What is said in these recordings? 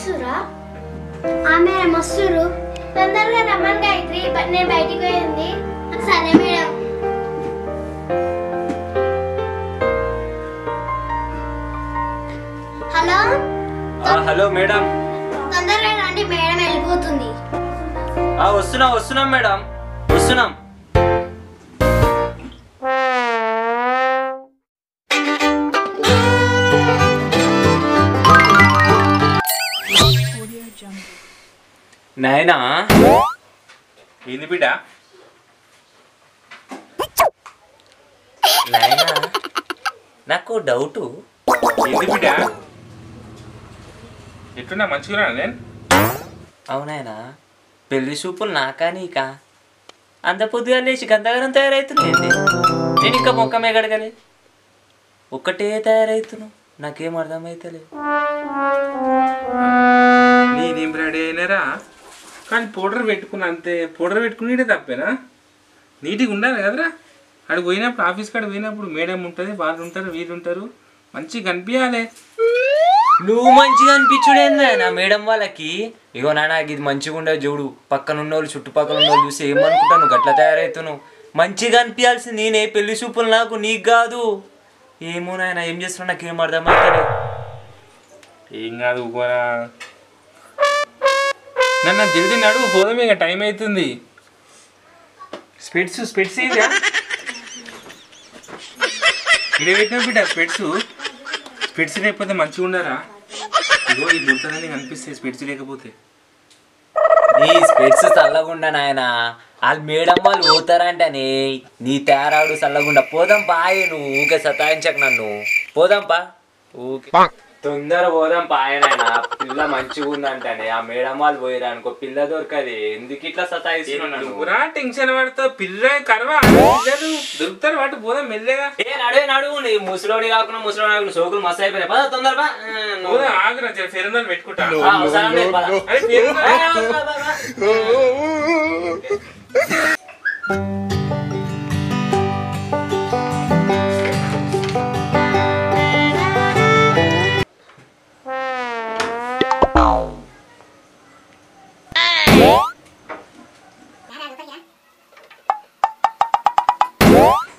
వస్తురా madam వస్తురు తొందరగా రమ్మని గాయత్రి నేను బయటికి పోయింది సరే మేడం హలో హలో మేడం తొందరగా రండి మేడం వెళ్ళిపోతుంది వస్తున్నాం మేడం వస్తున్నాం నాయనా ఏంది బిడ్డ నాయనా నాకు డౌటు ఏంది బిడ్డ ఎట్టున్నా మంచిగా నేను అవునాయనా పెళ్లి చూపులు నాకా నీకా అంత పొద్దుగా లేచి గంతగానం తయారవుతున్నాయండి నేను ఇంకా మొక్కమే గడగలే ఒక్కటే తయారవుతున్నావు నాకేం అర్థమైతలేదు నేనేం రెడీ అయినారా కానీ పౌడర్ పెట్టుకున్నా అంతే పౌడర్ పెట్టుకుని తప్పేనా నీట్గా ఉండాలి కదరా అక్కడికి పోయినప్పుడు ఆఫీస్ కాడ పోయినప్పుడు మేడం ఉంటుంది వాళ్ళు ఉంటారు వీళ్ళు ఉంటారు మంచిగా కనిపించాలి నువ్వు మంచిగా అనిపించుడేందా నా మేడం వాళ్ళకి ఇగో నాన్న ఇది మంచిగా ఉండదు చూడు పక్కన ఉన్న వాళ్ళు చుట్టుపక్కల ఉన్న వాళ్ళు చూసి ఏమనుకుంటాను నువ్వు గట్లా తయారవుతున్నావు మంచిగా అనిపించాల్సింది నేనే పెళ్లి చూపులు నాకు నీకు కాదు ఏమో నాయన ఏం చేస్తున్నా నాకేం అర్థమవుతుంది ఏం కాదు ఊకోరా నన్ను జల్దీ నడువు పోదాం ఇక టైం అవుతుంది స్పెట్స్ ఏంటా ఇక్కడ పెట్టిన బిడ్డ స్పెట్స్ లేకపోతే మంచిగా ఉండరా ఇగో ఈ ముడతలని కనిపిస్తాయి స్పెట్స్ లేకపోతే నీ స్పెట్స్ చల్లగుండా నాయన వాళ్ళు మేడం వాళ్ళు పోతారంటనే నీ తయారాడు చల్లగుండా పోదాం పాయే నువ్వు ఊకే సతాయించక నన్ను పోదాం పా ఊకే తొందర పోదాం పాయనాయన పిల్ల మంచిగా ఉందంటనే ఆ మేడం వాళ్ళు పోయిరా అనుకో పిల్ల దొరకది ఎందుకు ఇట్లా సతాయిస్తున్నా టెన్షన్ పడతావు పిల్ల కరవా దొరుకుతారు వాటి పోదాం మెల్లగా నడువు నీ ముసలోడి కాకుండా ముసలోడి సోకులు మస్తు అయిపోయినాయి పద తొందరగా ఆగురా ఫెరనాలు పెట్టుకుంటా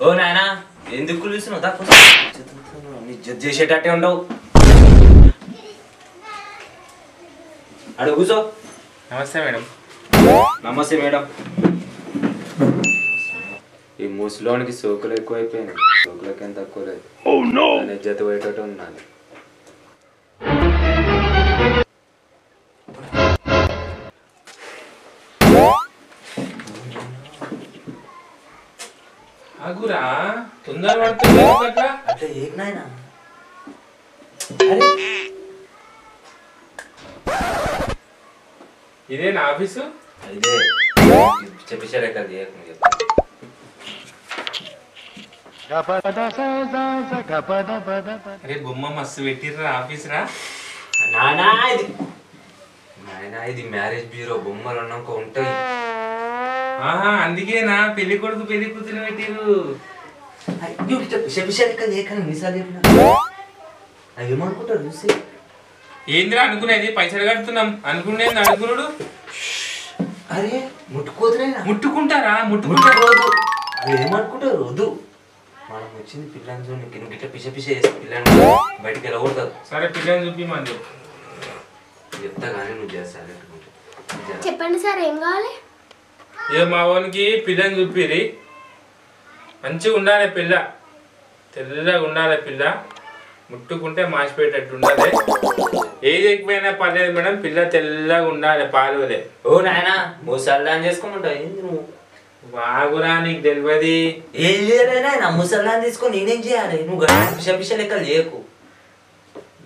ఓ నాయనా ఎందుకు కూర్చున్నావు తక్కువ జడ్జ్ చేసేటట్టే ఉండవు అడుగు కూర్చో నమస్తే మేడం నమస్తే మేడం ఈ ముసలోనికి సోకులు ఎక్కువైపోయినాయి సోకులకి ఏం తక్కువ లేదు జత పోయేటట్టు ఉన్నాను ఆగురా తొందర పడుతుంది అట్లా ఏం నాయనా ఇదే నా ఆఫీసు ఇదే చెప్పేసారే కదా అరే బొమ్మ మస్తు పెట్టిర్రా ఆఫీస్ రా నానా ఇది మ్యారేజ్ బ్యూరో బొమ్మలు ఉన్నాక ఉంటాయి అందుకేనా పెళ్లి కొడుకు పెళ్లి కూతురు పెట్టిరు ఏమనుకుంటారు చూసి ఏంద్రా అనుకునేది పైసలు కడుతున్నాం అనుకునేది అనుకున్నాడు అరే ముట్టుకోదురైనా ముట్టుకుంటారా ముట్టుకుంటారు అది ఏమనుకుంటారు వద్దు మనం వచ్చింది పిల్లని చూడండి నువ్వు ఇట్లా పిచ్చ చేసి పిల్లని బయటికి వెళ్ళకూడదు సరే పిల్లని చూపి మంది చెప్తా కానీ నువ్వు చేస్తా చెప్పండి సార్ ఏం కావాలి ఏ మా వానికి పిల్లని చూపిరి మంచిగా ఉండాలి పిల్ల తెల్లగా ఉండాలి పిల్ల ముట్టుకుంటే మాసిపోయేటట్టు ఉండాలి ఏది ఎక్కువైనా పర్లేదు మేడం పిల్ల తెల్లగా ఉండాలి పాలువలే ఓ నాయనా ముసల్లాన్ చేసుకోమంటావు ఏంది నువ్వు బాగురా నీకు తెలియదు ఏం చేయలేనా నా ముసల్లాన్ తీసుకొని నేనేం చేయాలి నువ్వు పిచ్చ లెక్క లేకు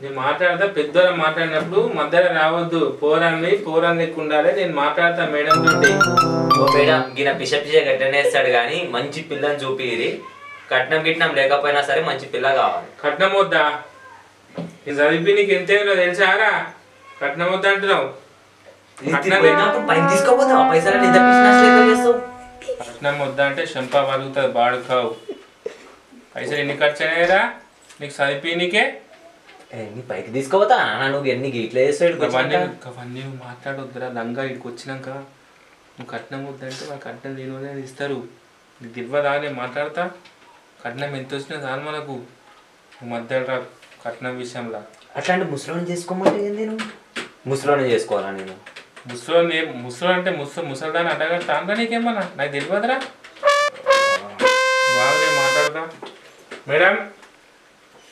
నేను మాట్లాడతా పెద్దోళ్ళ మాట్లాడినప్పుడు మధ్యలో రావద్దు పోరాన్ని ఎక్కువ ఉండాలి నేను మాట్లాడతా మేడం తోటి ఓ మేడం గిన పిచ్చ గట్టనేస్తాడు కానీ మంచి పిల్లని చూపిరి కట్నం గిట్నం లేకపోయినా సరే మంచి పిల్ల కావాలి కట్నం వద్దా నేను చదివి నీకు ఎంత తెలుసారా కట్నం వద్దా అంటున్నావు పైన తీసుకోపోతావు పైసలు ఎంత బిజినెస్ లెక్క చేస్తావు కట్నం వద్దా అంటే శంప వలుగుతుంది బాడుకావు పైసలు ఎన్ని ఖర్చు అయినాయిరా నీకు చదివి నీకే నీ పైకి తీసుకోపోతా నువ్వు ఎన్ని ఇట్లా చేస్తాడు అవన్నీ మాట్లాడొద్దురా లంగా ఇక్కడికి వచ్చినాక నువ్వు కట్నం వద్దంటే వాళ్ళు కట్నం దీనివల్ల ఇస్తారు నీకు తెలియదా నేను మాట్లాడతా కట్నం ఎంత వచ్చినా చాలు మనకు నువ్వు మధ్యలో కట్నం విషయంలో అట్లాంటి ముసలోని చేసుకోమంటే ఏంది నువ్వు ముసలోని చేసుకోవాలా నేను ముసలి అంటే ముసలిదాన్ని అడ్డగడతా అంటా నీకేమన్నా నాకు తెలియదురా వాళ్ళే మాట్లాడతా మేడం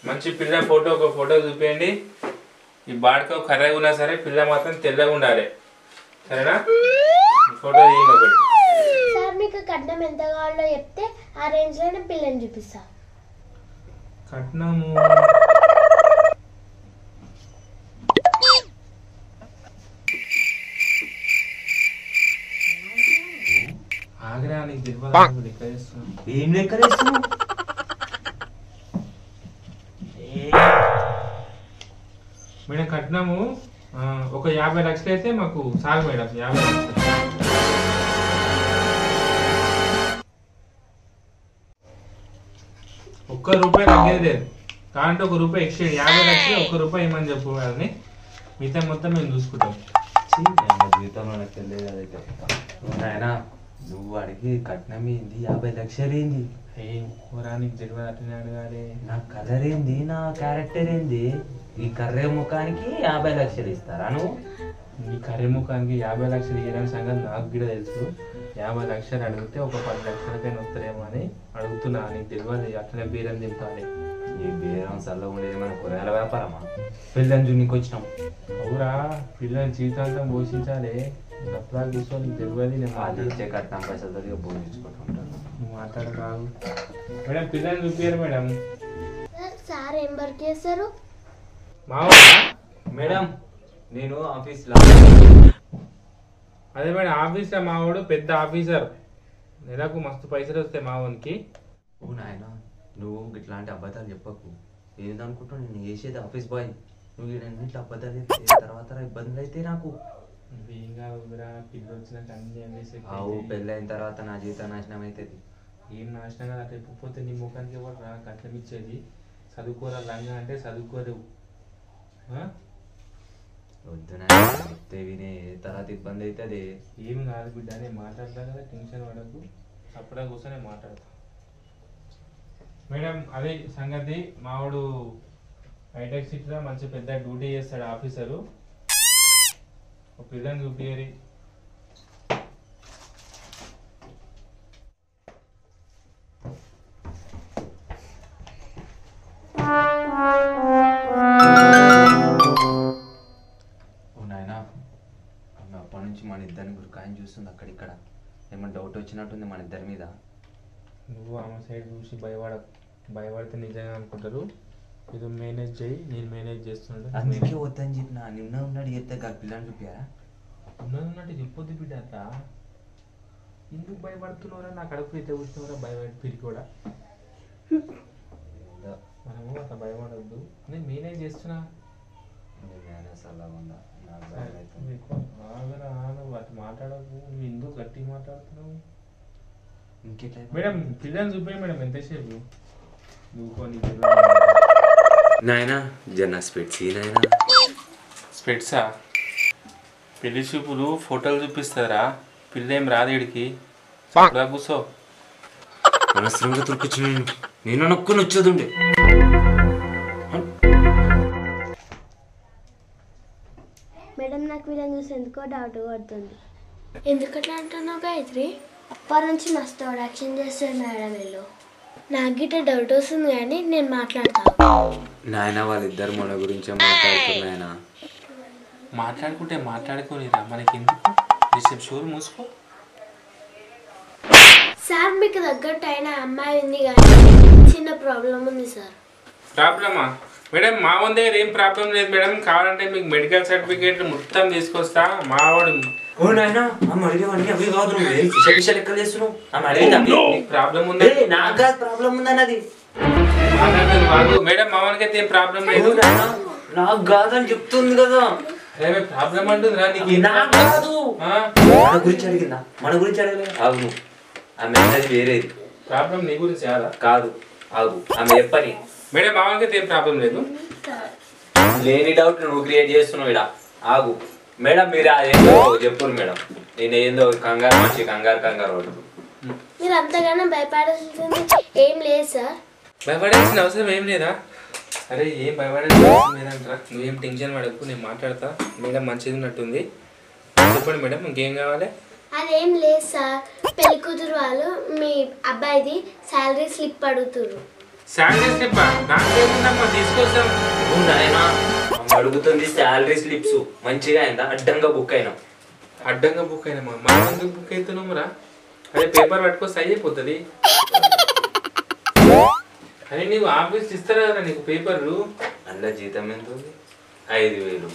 మంచి పిల్ల ఒక ఫోటో చూపించండి ఈ బాడక కర్రగా ఉన్నా సరే పిల్ల మాత్రం తెల్లగా ఉండాలి సరేనా ఫోటో తీయండి ఒకటి సార్ మీకు కట్నం ఎంత కావాలో చెప్తే ఆ రేంజ్ లో పిల్లని చూపిస్తా కట్నము ఆగ్రా నీకు తెలియదు లెక్క చేస్తున్నావు ఏం లెక్క చేస్తున్నావు మేడం కట్నము ఒక 50 లక్షలు అయితే మాకు చాలు మేడం 50 లక్షలు ఒక్క రూపాయి తగ్గేది లేదు కాబట్టి ఒక రూపాయి ఎక్స్చేంజ్ 50 లక్షలు ఒక్క రూపాయి ఇవ్వమని చెప్పు వాళ్ళని మిగతా మొత్తం మేము చూసుకుంటాం జీవితంలో నాకు తెలియదు అదైతే ఆయన నువ్వు అడిగి కట్నం ఏంది 50 లక్షలు ఏంది నీకు తెలియదు అట్లనే అడగాలి నా కలర్ ఏంది నా క్యారెక్టర్ ఏంది ఈ కర్రే ముఖానికి 50 లక్షలు ఇస్తారా నువ్వు ఈ కర్రీ ముఖానికి 50 లక్షలు ఇవ్వడానికి సంగతి నాకు కూడా తెలుసు 50 లక్షలు అడిగితే ఒక 10 లక్షలకైనా వస్తారేమో అని అడుగుతున్నా నీకు తెలియదు అట్లనే బీరం తింటాలి ఈ బీరం సల్ల ఉండేది మన కూరగాయల వ్యాపారమా పిల్లని జున్నికి వచ్చినాం అవురా పిల్లల్ని జీవితాంతం పోషించాలి అట్లా కూర్చొని నీకు తెలియదు నేను అది ఇచ్చే కట్నం పైసలు పోషించుకుంటుంటాను నువ్వు మాట్లాడరాదు మేడం పిల్లల్ని చూపించారు మేడం సార్ ఏం వర్క్ చేస్తారు మేడం నేను ఆఫీస్లో అదే మేడం ఆఫీస్లో మావాడు పెద్ద ఆఫీసర్ నెలకు మస్తు పైసలు వస్తాయి మావానికి ఓ నాయన నువ్వు ఇట్లాంటి అబద్ధాలు చెప్పకు ఏందనుకుంటున్నావు నేను చేసేది ఆఫీస్ బాయ్ నువ్వు ఇట్లా అబద్ధాలు చెప్తే తర్వాత ఇబ్బందులు అయితే నాకు ఏం కాదురా పిల్లలు వచ్చినాక అన్ని ఆవు పెళ్ళి అయిన తర్వాత నా జీవితం నాశనం అవుతుంది ఏం నాశనం కదా అట్లా ఇప్పకపోతే నీ ముఖానికి ఎవరు రా కట్నం ఇచ్చేది చదువుకోరా లంగా అంటే చదువుకోలేవు వద్దు చెప్తే వినే తర్వాత ఇబ్బంది అవుతుంది ఏం కాదు బిడ్డ నేను మాట్లాడతా కదా టెన్షన్ పడకు అప్పుడే కూర్చొని మాట్లాడతా మేడం అదే సంగతి మావాడు హైటెక్ సిటీలో మంచి పెద్ద డ్యూటీ చేస్తాడు ఆఫీసరు ఒక పిల్లని చూపియరి అప్పటి నుంచి మన ఇద్దరిని గురికాయని చూస్తుంది అక్కడిక్కడ ఏమన్నా డౌట్ వచ్చినట్టుంది మన ఇద్దరి మీద నువ్వు ఆమె సైడ్ చూసి భయపడితే నిజంగా అనుకుంటారు ఇది మేనేజ్ చేయి నేను మేనేజ్ చేస్తున్నాడు అందుకే వద్దని చెప్పిన నిన్న ఉన్నాడు చెప్తే పిల్లని చూపారా ఉన్నట్టు చెప్పొద్దు బిడ్డ అట్లా ఎందుకు భయపడుతున్నారా నా కడుపు అయితే కూర్చున్నారా భయపడి పిరికి కూడా మనము అట్లా భయపడద్దు నేను మేనేజ్ చేస్తున్నా అట్లా మాట్లాడకు నువ్వు ఎందుకు గట్టిగా మాట్లాడుతున్నావు మేడం పిల్లల్ని చూపే మేడం ఎంతసేపు నాయనా జన స్పెట్స్ నాయనా స్పెట్సా పెళ్లి చూపులు ఫోటోలు చూపిస్తారా పిల్ల ఏం రాదేడికి కూర్చో అనవసరంగా తుర్కొచ్చి నేను నొక్కుని వచ్చేదుండే మేడం నాకు వీళ్ళని చూసి ఎందుకో డౌట్ పడుతుంది ఎందుకట్లా అంటున్నావు గాయత్రి అప్పటి నుంచి మస్తు యాక్షన్ చేస్తాడు మేడం వీళ్ళు నాకు గిట్ట డౌట్ వస్తుంది కానీ నేను మాట్లాడతాను నాయన వాళ్ళిద్దరు మన గురించే మాట్లాడుతున్నాయన మాట్లాడుకుంటే మాట్లాడుకోలేరా మనకి ఎందుకు రిసెప్ట్ షోర్ మూసుకో సార్ మీకు తగ్గట్టు అయిన అమ్మాయి ఉంది కానీ చిన్న ప్రాబ్లం ఉంది సార్ ప్రాబ్లమా మేడం మా వాళ్ళ దగ్గర ఏం ప్రాబ్లం లేదు మేడం కావాలంటే మీకు మెడికల్ సర్టిఫికేట్ మొత్తం తీసుకొస్తా మావాడు ప్రాబ్లం ఉంది ప్రాబ్లం ఉందన్నది మేడం మా వాళ్ళకి అయితే ఏం ప్రాబ్లం లేదు నాకు కాదని చెప్తుంది కదా ప్రాబ్లం అంటుందిరా నీకు కాదు మన గురించి అడిగిందా మన గురించి అడగలేదు అవును ఆమె అన్నది వేరేది ప్రాబ్లం నీ గురించి కాదు ఆగు ఆమె చెప్పని మేడం మా వాళ్ళకి అయితే ఏం ప్రాబ్లం లేదు లేని డౌట్ నువ్వు క్రియేట్ చేస్తున్నావు ఇక్కడ. ఆగు మేడం, మీరు అదేందో చెప్పురు మేడం. నేను ఏందో కంగారు మనిషి, కంగారు మీరు అంతగానో భయపడాల్సింది ఏం లేదు సార్. భయపడాల్సిన అవసరం ఏం లేదా? అరే ఏం భయపడాల్సిన అవసరం లేదంటరా. నువ్వేం టెన్షన్ పడకు, నేను మాట్లాడతా. మేడం మంచిది ఉన్నట్టుంది. చెప్పండి మేడం, ఇంకేం కావాలి? అదేం లేదు సార్, పెళ్లి కూతురు వాళ్ళు మీ అబ్బాయిది శాలరీ స్లిప్ అడుగుతున్నారు. శాలరీ స్లిప్ నాకేముందమ్మా, తీసుకొస్తాం. నాయనా అడుగుతుంది శాలరీ స్లిప్స్. మంచిగా అయిందా? అడ్డంగా బుక్ అయినా. అడ్డంగా బుక్ అయినామా? మనం ఎందుకు బుక్ అవుతున్నాము రా? అదే పేపర్ పట్టుకొస్తే అయిపోతుంది. అరే నీవు ఆఫీస్ ఇస్తారా కదా నీకు పేపర్లు? అందులో జీతం ఎంత ఉంది? 5,000.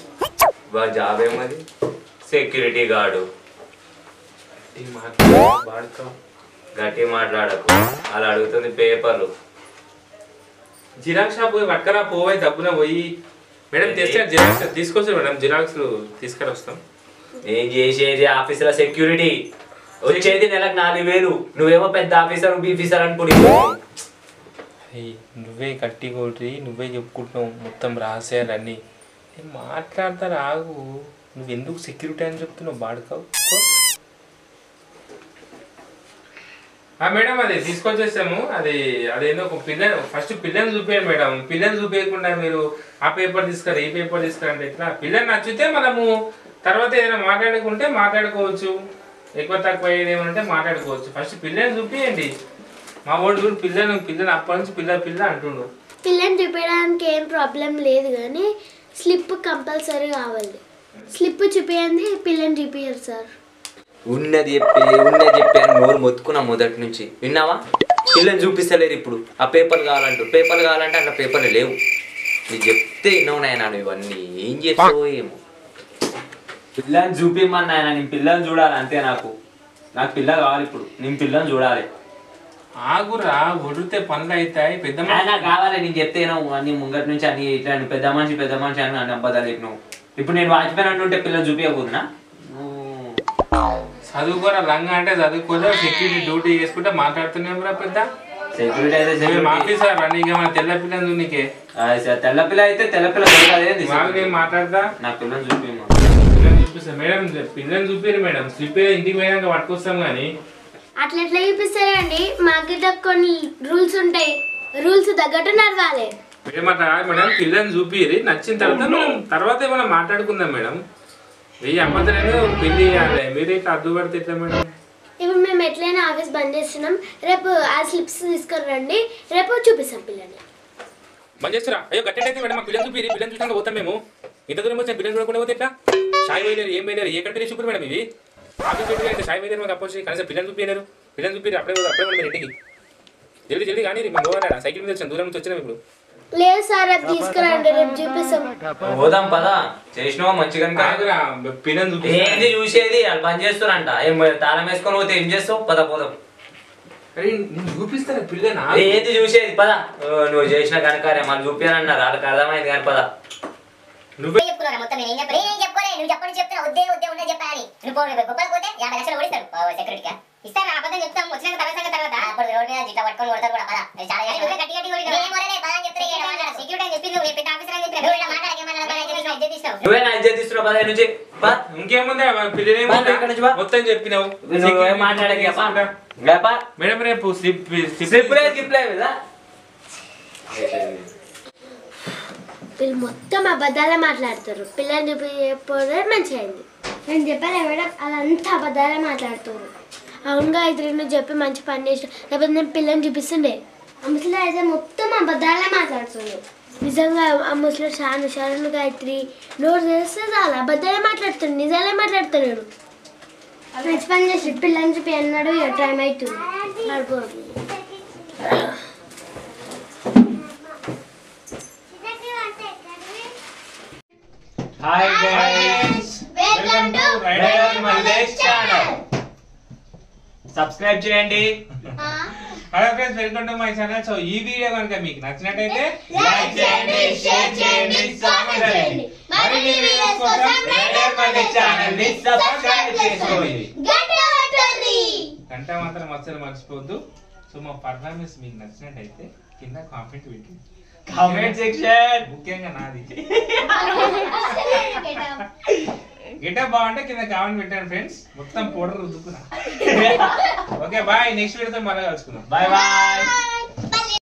జాబ్ ఏమది? Security guard. గట్టి మాట్లాడకు. అలా అడుగుతుంది పేపర్లు. జిరాక్స్ షాప్ పోయి పట్టుకరా పోయి డబ్బున పోయి. మేడం తెచ్చారు జిరాక్స్, తీసుకొస్తారు మేడం. జిరాక్స్లు తీసుకొని వస్తాం. నేను చేసేది ఆఫీసులో సెక్యూరిటీ. వచ్చేది నెలకు 4,000. నువ్వేమో పెద్ద ఆఫీసర్ బీఫీసర్ అనుకుని నువ్వే కట్టి కొట్టి నువ్వే చెప్పుకుంటున్నావు మొత్తం రహస్యాలన్నీ. మాట్లాడతా రాగు. నువ్వు ఎందుకు సెక్యూరిటీ అని చెప్తున్నావు? బాడుకావు మేడం. అది తీసుకొచ్చేసాము. అదేందో ఒక ఫస్ట్ పిల్లని చూపించాను మేడం. పిల్లని చూపించకుండా మీరు ఆ పేపర్ తీసుకురా ఈ పేపర్ తీసుకురంటే ఎట్లా? పిల్లని నచ్చితే మనము తర్వాత ఏదైనా మాట్లాడుకుంటే మాట్లాడుకోవచ్చు. ఎక్కువ తక్కువ ఏదేమంటే మాట్లాడుకోవచ్చు. ఫస్ట్ పిల్లని చూపించండి. మా వాడు చూడు పిల్లని అప్పటి నుంచి పిల్ల అంటుండు. పిల్లని చూపించడానికి ఏం ప్రాబ్లం లేదు, కానీ స్లిప్ కంపల్సరీ కావాలి. స్లిప్ చూపించండి, పిల్లని చూపించారు సార్. ఉన్నది చెప్పాను నోరు మొత్తుకున్నా మొదటి నుంచి. విన్నావా? పిల్లని చూపిస్తలేరు ఇప్పుడు. ఆ పేపర్లు కావాలంటే అట్లా పేపర్లు లేవు. నీకు చెప్తే విన్నావు నాయన. ఇవన్నీ ఏం చేస్తావో ఏమో. పిల్లని చూపిమ్మని నాయన. నేను పిల్లని చూడాలి అంతే. నాకు పిల్ల కావాలి ఇప్పుడు. నేను పిల్లని చూడాలి. ఆగురా, వడితే పనులు అవుతాయి. పెద్ద నాకు కావాలి. నేను చెప్తేనావు అన్ని ముంగటి నుంచి అన్ని ఇట్లా పెద్ద మనిషి అని అన్ని అబద్ధాలు చెప్పినావు. ఇప్పుడు నేను వాచిపోయినట్టుంటే పిల్లలు చూపించకూడదునా? చదువుకోరా లంగా అంటే చదువుకోదా. సెక్యూరిటీ డ్యూటీ చేసుకుంటే మాట్లాడుతున్నాం రా. పెద్ద సెక్యూరిటీ అయితే ఆఫీసర్ నీకేమన్నా తెల్ల పిల్లని నీకే? తెల్లపిల్ల అయితే తెల్లపిల్ల నేను మాట్లాడతా. నా పిల్లని చూపి. పిల్లని చూపిస్తా మేడం. పిల్లని చూపిరు మేడం. స్లిప్ ఇంటికి పోయాక పట్టుకొస్తాం. కానీ అట్లా ఎట్లా చూపిస్తారండి? మాకు కొన్ని రూల్స్ ఉంటాయి. రూల్స్ తగ్గట్టు నడవాలి. మేడం పిల్లని చూపిరి. నచ్చిన తర్వాత ఏమైనా మాట్లాడుకుందాం మేడం. వెయ్యి అమ్మతలేదు పెళ్లి మీరు ఇట్లా అడ్డు పడితే ఎట్లా మేడం? ఇప్పుడు మేము ఎట్లయినా ఆఫీస్ బంద్ చేస్తున్నాం. రేపు ఆ స్లిప్స్ తీసుకురండి, రేపు చూపిస్తాం పిల్లని. బంద్ చేస్తురా? అయ్యో గట్టెట్టయితే మేడం మాకు పిల్లని చూపిరి. పిల్లని చూసాక పోతాం మేము. ఇంత దూరం వచ్చాం. పిల్లని చూడకుండా పోతే ఎట్లా? షాయి వేయలేరు, ఏం వేయలేరు. ఏ కంటే చూపురు మేడం ఇవి. ఆఫీస్ పెట్టి షాయి వేయలేరు. మాకు అప్పొచ్చి కనీసం పిల్లని చూపించలేరు. పిల్లని చూపిరి. అప్పుడే మీరు ఇంటికి జల్దీ కానీ మేము పోవాలా? సైకిల్ మీద వచ్చాం. దూరం నుంచి వచ్చినాం. ఇప్పుడు లేదు సార్, రేపు తీసుకురండి, రేపు చూపిస్తాం. పోదాం పదా. చేసినావా మంచిగా? పిల్లని ఏంది చూసేది? వాళ్ళు బంద్ చేస్తారంట. ఏం తాళం వేసుకొని పోతే ఏం చేస్తావు? పోదాం. చూపిస్తాను పిల్లని. ఏంది చూసేది? పదా. నువ్వు చేసిన కనుక మళ్ళీ చూపించాలన్నారు. వాళ్ళకి అర్థమైంది కానీ పదా. నువ్వే చెప్పుకున్నా మొత్తం. నేను చెప్పలే. నువ్వు చెప్పని చెప్తున్నా. వద్దే ఉండే చెప్పాలి. నువ్వు గొప్పలు పోతే 50 లక్షలు ఓడిస్తాడు సెక్యూరిటీగా. ఇస్తాను అబద్ధం చెప్తాం. వచ్చినాక తర్వాత అప్పుడు రోడ్ మీద జిట్లా పట్టుకొని కొడతారు కూడా. పదా చాలా గట్టి సెక్యూరిటీ చెప్పింది. నువ్వు పెద్ద ఆఫీసర్ అని చెప్పి నువ్వే నా ఇజ్జత్ తీస్తున్నావు. పదా నుంచి ఇంకేముంది పిల్లలు మొత్తం చెప్పినావు. మేడం రేపు వీళ్ళు మొత్తం అబద్ధాలే మాట్లాడతారు. పిల్లల్ని చెప్పిపోతే మంచిగా అయింది. నేను చెప్పాను మేడం, అదంతా అబద్ధాలే మాట్లాడుతారు. అవునుగా ఇద్దరు నువ్వు చెప్పి మంచి పని చేసిన, లేకపోతే నేను పిల్లని చూపిస్తుండే. ఆ ముసలి అయితే మొత్తం అబద్ధాలే మాట్లాడుతుంది. నిజంగా ఆ ముసలి షాను గాయత్రి నోరు చేస్తే చాలా అబద్ధాలే మాట్లాడుతుంది, నిజాలే మాట్లాడుతున్నాడు. మంచి పని చేసి పిల్లని చూపి అన్నాడు. టైం అవుతుంది. నడిపోతుంది. Hi guys, welcome to rider Mallesh channel. Subscribe చేయండి. Hello friends, welcome to my channel. So ఈ వీడియో కనుక మీకు నచ్చినట్లయితే లైక్ చేయండి, షేర్ చేయండి, కామెంట్ చేయండి. మరిన్ని వీడియోస్ కోసం రైడర్ మల్లేష్ ఛానల్ ని సబ్స్క్రైబ్ చేసుకోండి. గంట మాత్రం అస్సలు మర్చిపోవద్దు. సో మా పర్ఫార్మెన్స్ మీకు నచ్చినట్టయితే కింద కామెంట్ పెట్టండి. కామెంట్ సెక్షన్ ముఖ్యంగా నాది గెటప్ బాగుంటే కింద కామెంట్ పెట్టండి ఫ్రెండ్స్. మొత్తం పౌడర్ రుద్దుకున్నా. ఓకే బాయ్, నెక్స్ట్ వీడియోతో మళ్ళీ కలుసుకుందాం. Bye bye.